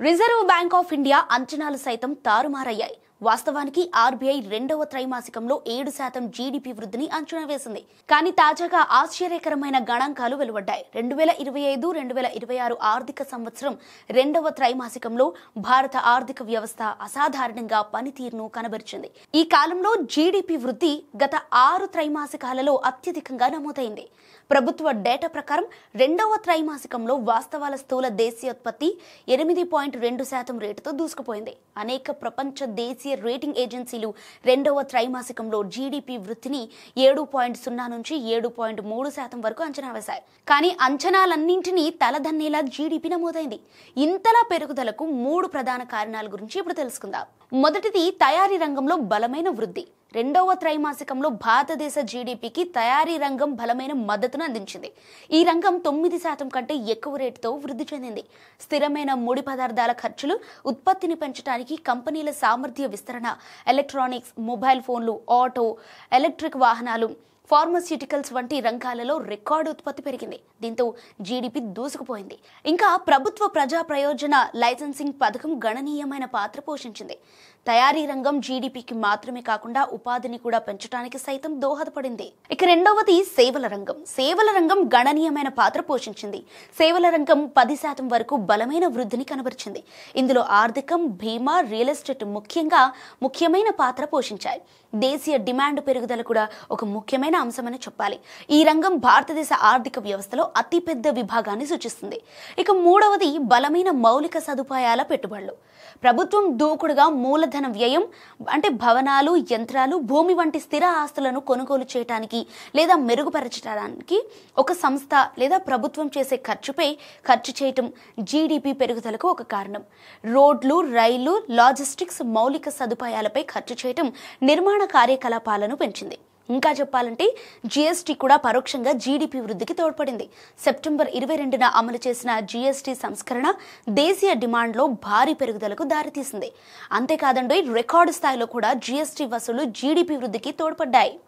Reserve bank of India అంచనాలు సైతం తారుమారయ్యాయి. వాస్తవానికి ఆర్బీఐ రెండవ త్రైమాసికంలో 7% జీడీపీ వృద్ధిని అంచనా వేసింది. కానీ తాజాగా ఆశ్చర్యకరమైన గణాంకాలు వెలువడ్డాయి. 2025-2026 ఆర్థిక సంవత్సరం రెండవ త్రైమాసికంలో భారత ఆర్థిక వ్యవస్థ అసాధారణంగా పనితీరును కనబరిచింది. ఈ కాలంలో జీడీపీ వృద్ధి గత 6 త్రైమాసికాలలో అత్యధికంగా నమోదైంది. ప్రభుత్వ డేటా ప్రకారం రెండవ త్రైమాసికంలో వాస్తవాల స్థూల దేశీయోత్పత్తి 8.2% రేటుతో దూసుకుపోయింది. అనేక ప్రపంచ దేశీయ రేటింగ్ ఏజెన్సీలు రెండవ త్రైమాసికంలో జీడీపీ వృద్ధిని 7.0 నుంచి 7.3% వరకు అంచనా వేశాయి. కానీ అంచనాలన్నింటినీ తలదన్నేలా జీడీపీ నమోదైంది. ఇంతలా పెరుగుదలకు 3 ప్రధాన కారణాల గురించి ఇప్పుడు తెలుసుకుందాం. మొదటిది తయారీ రంగంలో బలమైన వృద్ధి. రెండవ త్రైమాసికంలో భారతదేశ జీడీపీకి తయారీ రంగం బలమైన మద్దతును అందించింది. ఈ రంగం 9% కంటే ఎక్కువ రేటుతో వృద్ధి చెందింది. స్థిరమైన ముడి పదార్థాల ఖర్చులు, ఉత్పత్తిని పెంచడానికి కంపెనీల సామర్థ్య విస్తరణ, ఎలక్ట్రానిక్స్, మొబైల్ ఫోన్లు, ఆటో, ఎలక్ట్రిక్ వాహనాలు, ఫార్మాస్యూటికల్స్ వంటి రంగాలలో రికార్డు ఉత్పత్తి పెరిగింది. దీంతో జీడీపీ దూసుకుపోయింది. ఇంకా ప్రభుత్వ ప్రజా ప్రయోజన లైసెన్సింగ్ పథకం గణనీయమైన పాత్ర పోషించింది. తయారీ రంగం జీడీపీకి మాత్రమే కాకుండా ఉపాధిని కూడా పెంచడానికి సైతం దోహదపడింది. ఇక రెండవది సేవల రంగం. సేవల రంగం గణనీయమైన పాత్ర పోషించింది. సేవల రంగం 10% వరకు బలమైన వృద్ధిని కనబరిచింది. ఇందులో ఆర్థికం, బీమా, రియల్ ఎస్టేట్ ముఖ్యమైన పాత్ర పోషించాయి. దేశీయ డిమాండ్ పెరుగుదల కూడా ఒక ముఖ్యమైన అంశమని చెప్పాలి. ఈ రంగం భారతదేశ ఆర్థిక వ్యవస్థలో అతిపెద్ద విభాగాన్ని సూచిస్తుంది. ఇక మూడవది బలమైన మౌలిక సదుపాయాల పెట్టుబడులు. ప్రభుత్వం దూకుడుగా మూలధన వ్యయం అంటే భవనాలు, యంత్రాలు, భూమి వంటి స్థిర ఆస్తులను కొనుగోలు చేయడానికి లేదా మెరుగుపరచడానికి ఒక సంస్థ లేదా ప్రభుత్వం చేసే ఖర్చు చేయటం జీడీపీ పెరుగుదలకు ఒక కారణం. రోడ్లు, రైళ్లు, లాజిస్టిక్స్, మౌలిక సదుపాయాలపై ఖర్చు చేయటం నిర్మాణ కార్యకలాపాలను పెంచింది. ఇంకా చెప్పాలంటే జీఎస్టీ కూడా పరోక్షంగా జీడీపీ వృద్ధికి తోడ్పడింది. సెప్టెంబర్ 22న అమలు చేసిన జీఎస్టీ సంస్కరణ దేశీయ డిమాండ్లో భారీ పెరుగుదలకు దారితీసింది. అంతేకాదండి, రికార్డు స్థాయిలో కూడా జీఎస్టీ వసూలు జీడీపీ వృద్ధికి తోడ్పడ్డాయి.